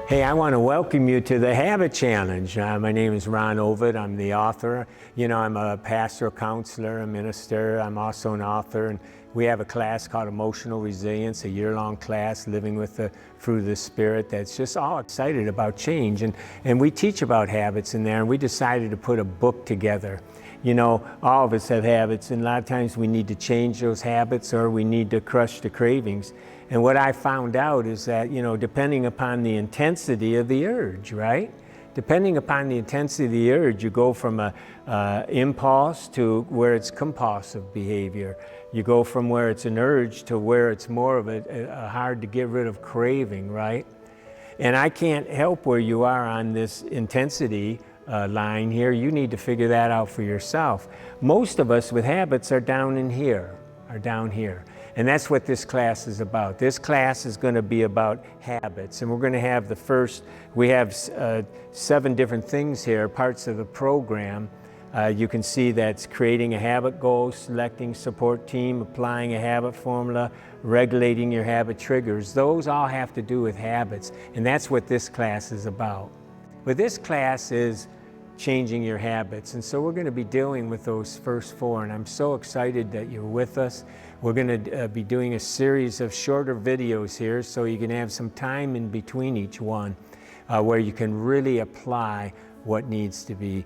Hey, I want to welcome you to the Habit Challenge. My name is Ron Ovid. I'm the author. I'm a pastoral counselor, a minister. I'm also an author. And we have a class called Emotional Resilience, a year-long class, living with the fruit of the Spirit, that's just all excited about change. And we teach about habits in there, and we decided to put a book together. All of us have habits, and a lot of times we need to change those habits or we need to crush the cravings. And what I found out is that, depending upon the intensity of the urge, right? Depending upon the intensity of the urge, you go from a impulse to where it's compulsive behavior. You go from where it's an urge to where it's more of a hard to get rid of craving, right? And I can't help where you are on this intensity line here. You need to figure that out for yourself. Most of us with habits are down in here, And that's what this class is about. This class is going to be about habits, and we're going to have we have 7 different things here, parts of the program. You can see that's creating a habit goal, selecting support team, applying a habit formula, regulating your habit triggers. Those all have to do with habits, and that's what this class is about. But this class is changing your habits, and so we're going to be dealing with those first 4, and I'm so excited that you're with us. We're going to be doing a series of shorter videos here so you can have some time in between each one where you can really apply what needs to be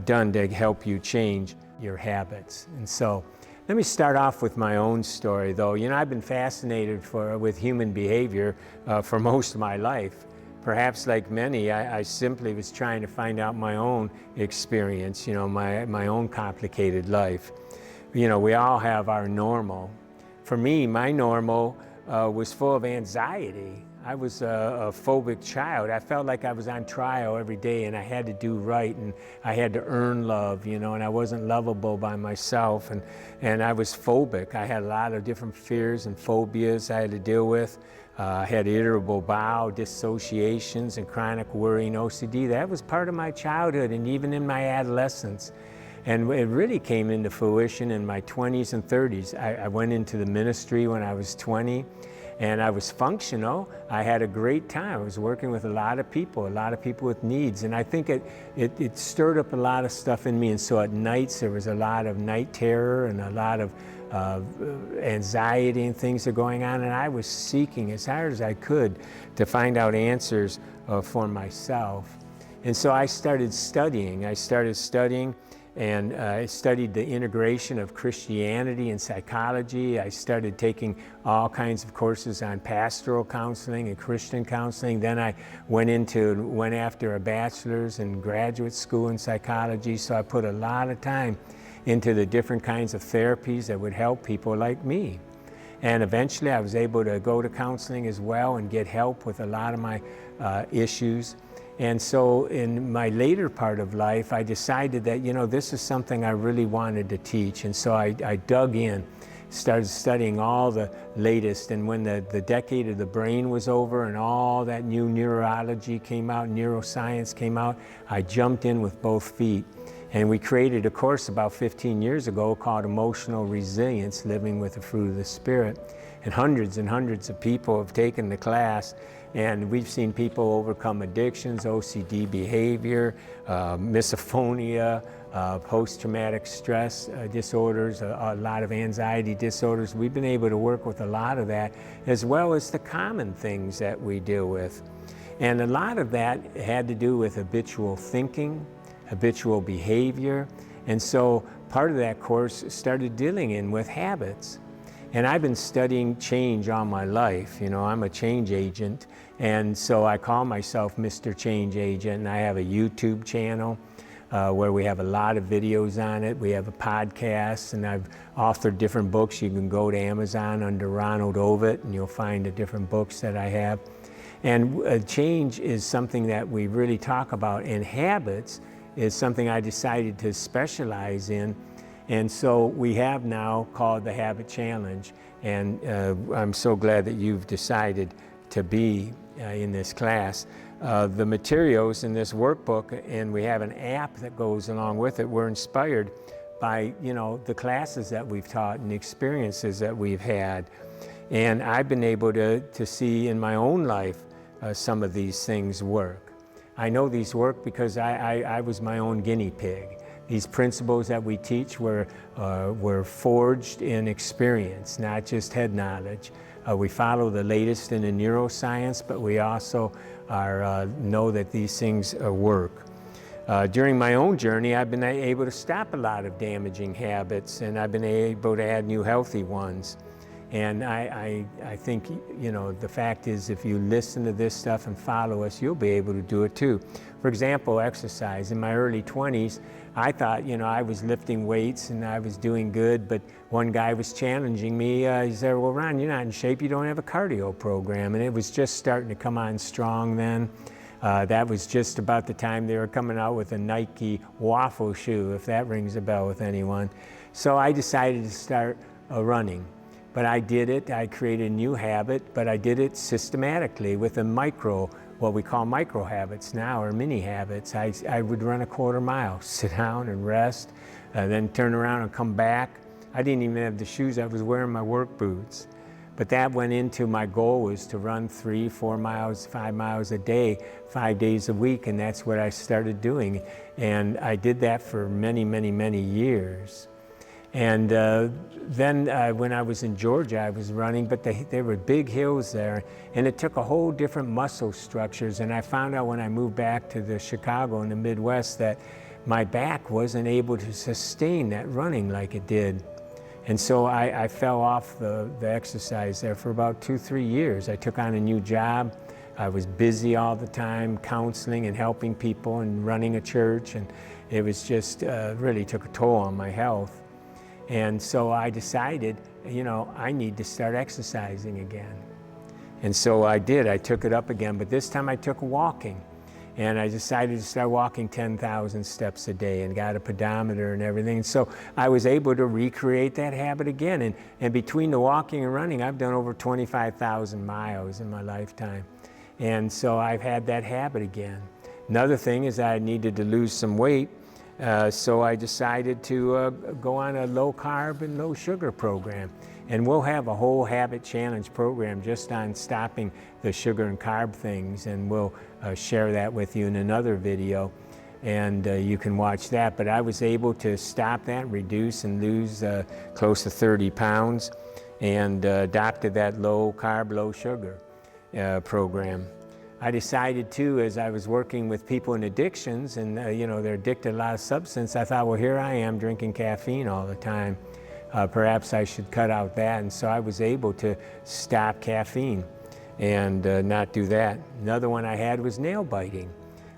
done to help you change your habits. And so let me start off with my own story, though. I've been fascinated with human behavior for most of my life. Perhaps like many, I simply was trying to find out my own experience, my own complicated life. We all have our normal. For me, my normal was full of anxiety. I was a phobic child. I felt like I was on trial every day and I had to do right and I had to earn love, and I wasn't lovable by myself, and I was phobic. I had a lot of different fears and phobias I had to deal with. I had irritable bowel, dissociations, and chronic worry and OCD. That was part of my childhood and even in my adolescence. And it really came into fruition in my 20s and 30s. I went into the ministry when I was 20, and I was functional. I had a great time. I was working with a lot of people with needs, and I think it stirred up a lot of stuff in me. And so at nights, there was a lot of night terror and a lot of anxiety and things are going on, and I was seeking as hard as I could to find out answers for myself. And so I started studying. And I studied the integration of Christianity and psychology. I started taking all kinds of courses on pastoral counseling and Christian counseling. Then I went after a bachelor's in graduate school in psychology. So I put a lot of time into the different kinds of therapies that would help people like me. And eventually I was able to go to counseling as well and get help with a lot of my issues. And so in my later part of life, I decided that, this is something I really wanted to teach. And so I dug in, started studying all the latest. And when the decade of the brain was over and all that new neurology came out, neuroscience came out, I jumped in with both feet. And we created a course about 15 years ago called Emotional Resilience, Living with the Fruit of the Spirit. And hundreds of people have taken the class. And we've seen people overcome addictions, OCD behavior, misophonia, post-traumatic stress disorders, a lot of anxiety disorders. We've been able to work with a lot of that, as well as the common things that we deal with. And a lot of that had to do with habitual thinking, habitual behavior. And so part of that course started dealing with habits. And I've been studying change all my life. I'm a change agent. And so I call myself Mr. Change Agent. And I have a YouTube channel where we have a lot of videos on it. We have a podcast, and I've authored different books. You can go to Amazon under Ronald Ovid, and you'll find the different books that I have. And change is something that we really talk about. And habits is something I decided to specialize in. And so we have now called the Habit Challenge, and I'm so glad that you've decided to be in this class. The materials in this workbook, and we have an app that goes along with it, were inspired by the classes that we've taught and the experiences that we've had. And I've been able to see in my own life some of these things work. I know these work because I was my own guinea pig. These principles that we teach were forged in experience, not just head knowledge. We follow the latest in the neuroscience, but we also know that these things work. During my own journey, I've been able to stop a lot of damaging habits, and I've been able to add new healthy ones. And I think, you know, the fact is, if you listen to this stuff and follow us, you'll be able to do it too. For example, exercise. In my early 20s, I thought, you know, I was lifting weights and I was doing good, but one guy was challenging me. He said, well, Ron, you're not in shape. You don't have a cardio program. And it was just starting to come on strong then. That was just about the time they were coming out with a Nike waffle shoe, if that rings a bell with anyone. So I decided to start running. But I did it, I created a new habit, but I did it systematically with what we call micro habits now, or mini habits. I would run a quarter mile, sit down and rest, then turn around and come back. I didn't even have the shoes, I was wearing my work boots. But that went into my goal was to run 3, 4 miles, 5 miles a day, 5 days a week, and that's what I started doing. And I did that for many, many, many years. And then when I was in Georgia, I was running, but there were big hills there, and it took a whole different muscle structures. And I found out when I moved back to the Chicago in the Midwest that my back wasn't able to sustain that running like it did. And so I fell off the exercise there for about 2-3 years. I took on a new job. I was busy all the time, counseling and helping people and running a church, and it was just really took a toll on my health. And so I decided, you know, I need to start exercising again. And so I did, I took it up again, but this time I took walking. And I decided to start walking 10,000 steps a day and got a pedometer and everything. And so I was able to recreate that habit again. And between the walking and running, I've done over 25,000 miles in my lifetime. And so I've had that habit again. Another thing is I needed to lose some weight. So I decided to go on a low carb and low sugar program. And we'll have a whole habit challenge program just on stopping the sugar and carb things, and we'll share that with you in another video, and you can watch that. But I was able to stop that, reduce and lose close to 30 pounds, and adopted that low carb, low sugar program. I decided too, as I was working with people in addictions, and you know, they're addicted to a lot of substance, I thought, well, here I am drinking caffeine all the time. Perhaps I should cut out that. And so I was able to stop caffeine and not do that. Another one I had was nail biting.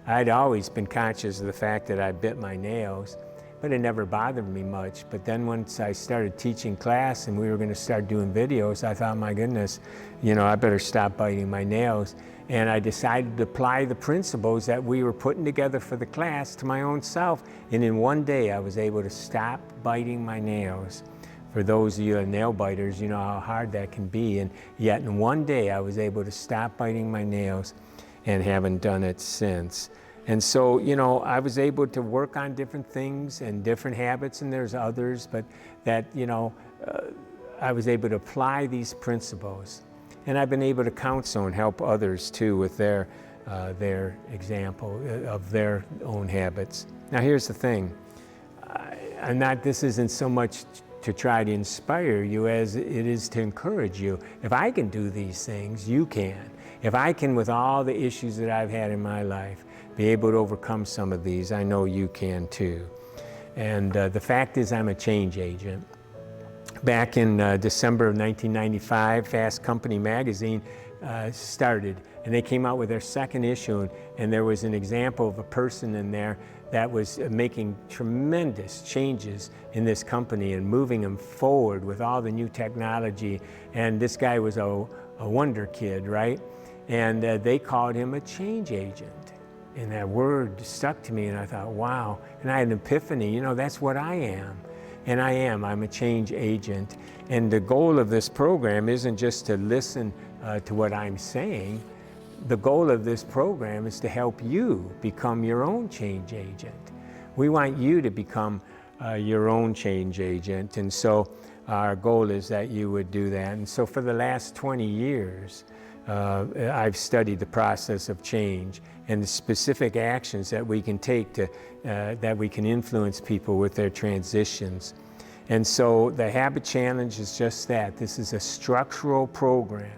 I'd always been conscious of the fact that I bit my nails, but it never bothered me much. But then once I started teaching class and we were going to start doing videos, I thought, my goodness, you know, I better stop biting my nails. And I decided to apply the principles that we were putting together for the class to my own self. And in one day, I was able to stop biting my nails. For those of you nail biters, you know how hard that can be. And yet in one day, I was able to stop biting my nails and haven't done it since. And so, you know, I was able to work on different things and different habits, and there's others, but that, you know, I was able to apply these principles. And I've been able to counsel and help others too with their example of their own habits. Now here's the thing, this isn't so much to try to inspire you as it is to encourage you. If I can do these things, you can. If I can, with all the issues that I've had in my life, be able to overcome some of these, I know you can too. And the fact is, I'm a change agent. Back in December of 1995, Fast Company magazine started, and they came out with their second issue, and there was an example of a person in there that was making tremendous changes in this company and moving them forward with all the new technology. And this guy was a wonder kid, right? And they called him a change agent. And that word stuck to me, and I thought, wow. And I had an epiphany, you know, that's what I am. And I'm a change agent. And the goal of this program isn't just to listen to what I'm saying. The goal of this program is to help you become your own change agent. We want you to become your own change agent. And so our goal is that you would do that. And so for the last 20 years, I've studied the process of change and the specific actions that we can take to, that we can influence people with their transitions. And so the Habit Challenge is just that. This is a structural program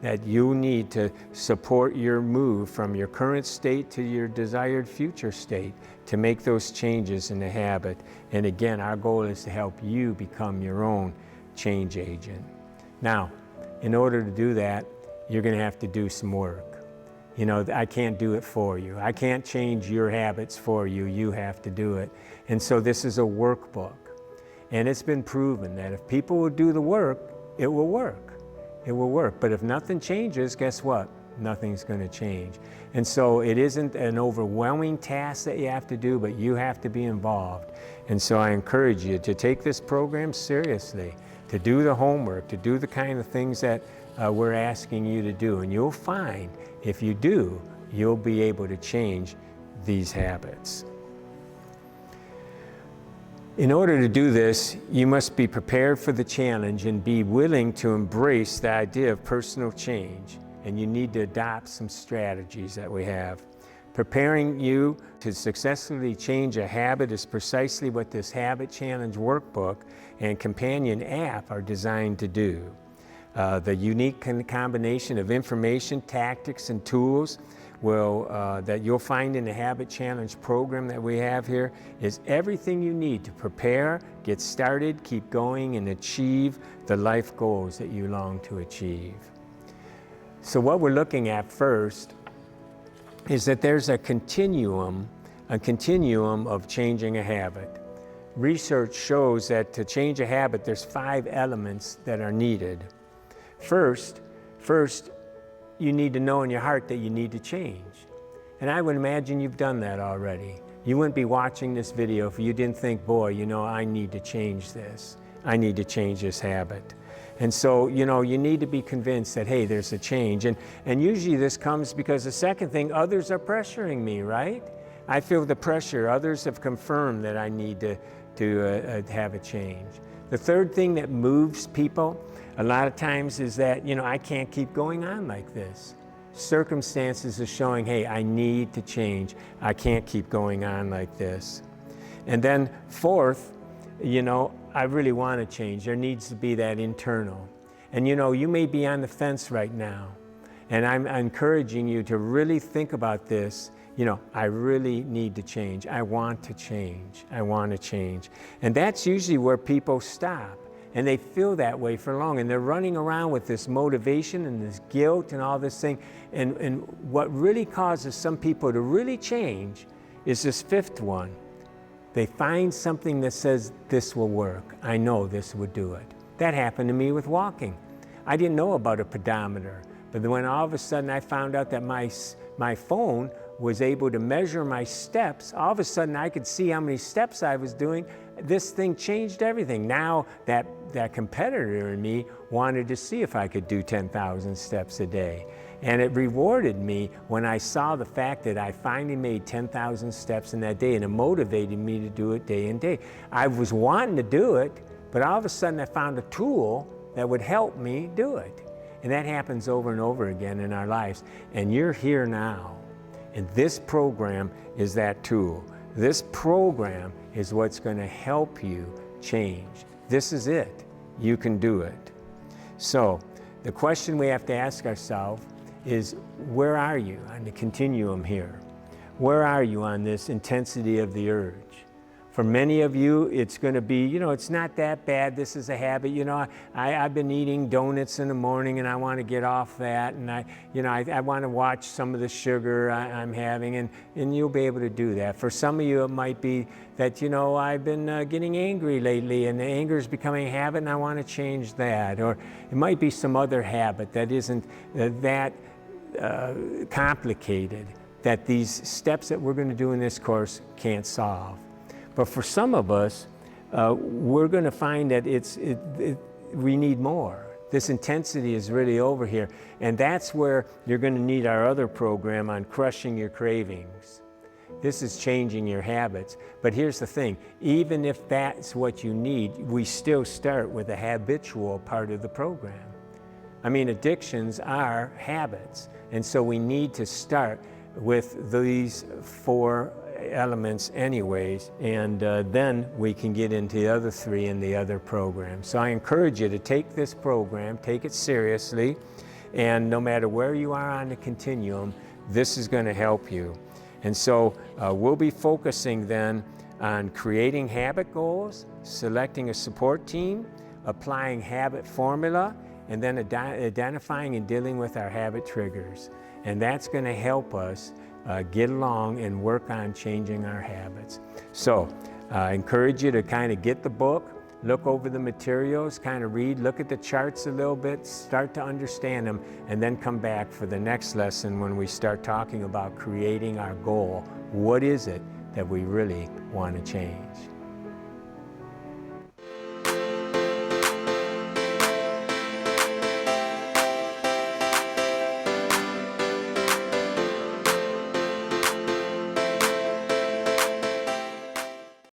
that you need to support your move from your current state to your desired future state to make those changes in the habit. And again, our goal is to help you become your own change agent. Now, in order to do that, you're going to have to do some work. You know, I can't do it for you. I can't change your habits for you. You have to do it. And so this is a workbook. And it's been proven that if people will do the work, it will work. It will work. But if nothing changes, guess what? Nothing's going to change. And so it isn't an overwhelming task that you have to do, but you have to be involved. And so I encourage you to take this program seriously, to do the homework, to do the kind of things that we're asking you to do. And you'll find, if you do, you'll be able to change these habits. In order to do this, you must be prepared for the challenge and be willing to embrace the idea of personal change. And you need to adopt some strategies that we have. Preparing you to successfully change a habit is precisely what this Habit Challenge workbook and companion app are designed to do. The unique combination of information, tactics, and tools that you'll find in the Habit Challenge program that we have here is everything you need to prepare, get started, keep going, and achieve the life goals that you long to achieve. So what we're looking at first is that there's a continuum of changing a habit. Research shows that to change a habit, there's 5 elements that are needed. First, you need to know in your heart that you need to change. And I would imagine you've done that already. You wouldn't be watching this video if you didn't think, boy, you know, I need to change this. I need to change this habit. And so, you know, you need to be convinced that, hey, there's a change. And usually this comes because the second thing, others are pressuring me, right? I feel the pressure. Others have confirmed that I need to have a change. The third thing that moves people a lot of times is that, you know, I can't keep going on like this. Circumstances are showing, hey, I need to change. I can't keep going on like this. And then fourth, you know, I really want to change. There needs to be that internal. And you know, you may be on the fence right now. And I'm encouraging you to really think about this. You know, I really need to change. I want to change. I want to change. And that's usually where people stop. And they feel that way for long. And they're running around with this motivation and this guilt and all this thing. And what really causes some people to really change is this fifth one. They find something that says, this will work. I know this would do it. That happened to me with walking. I didn't know about a pedometer. But then when all of a sudden I found out that my phone was able to measure my steps, all of a sudden I could see how many steps I was doing. This thing changed everything. Now that competitor in me wanted to see if I could do 10,000 steps a day. And it rewarded me when I saw the fact that I finally made 10,000 steps in that day, and it motivated me to do it day in day. I was wanting to do it, but all of a sudden I found a tool that would help me do it. And that happens over and over again in our lives. And you're here now. And this program is that tool. This program is what's going to help you change. This is it. You can do it. So the question we have to ask ourselves is, where are you on the continuum here? Where are you on this intensity of the urge? For many of you, it's going to be, you know, it's not that bad. This is a habit. You know, I've been eating donuts in the morning and I want to get off that. And I want to watch some of the sugar I'm having, and you'll be able to do that. For some of you, it might be that, you know, I've been getting angry lately and the anger is becoming a habit and I want to change that. Or it might be some other habit that isn't that complicated, that these steps that we're going to do in this course can't solve. But for some of us, we're going to find that we need more. This intensity is really over here. And that's where you're going to need our other program on crushing your cravings. This is changing your habits. But here's the thing, even if that's what you need, we still start with the habitual part of the program. I mean, addictions are habits. And so we need to start with these 4 elements anyways, and then we can get into the other 3 in the other programs. So I encourage you to take this program, take it seriously, and no matter where you are on the continuum, this is going to help you. And so we'll be focusing then on creating habit goals, selecting a support team, applying habit formula, and then identifying and dealing with our habit triggers. And that's going to help us get along and work on changing our habits. So I encourage you to kind of get the book, look over the materials, kind of read, look at the charts a little bit, start to understand them, and then come back for the next lesson when we start talking about creating our goal. What is it that we really want to change?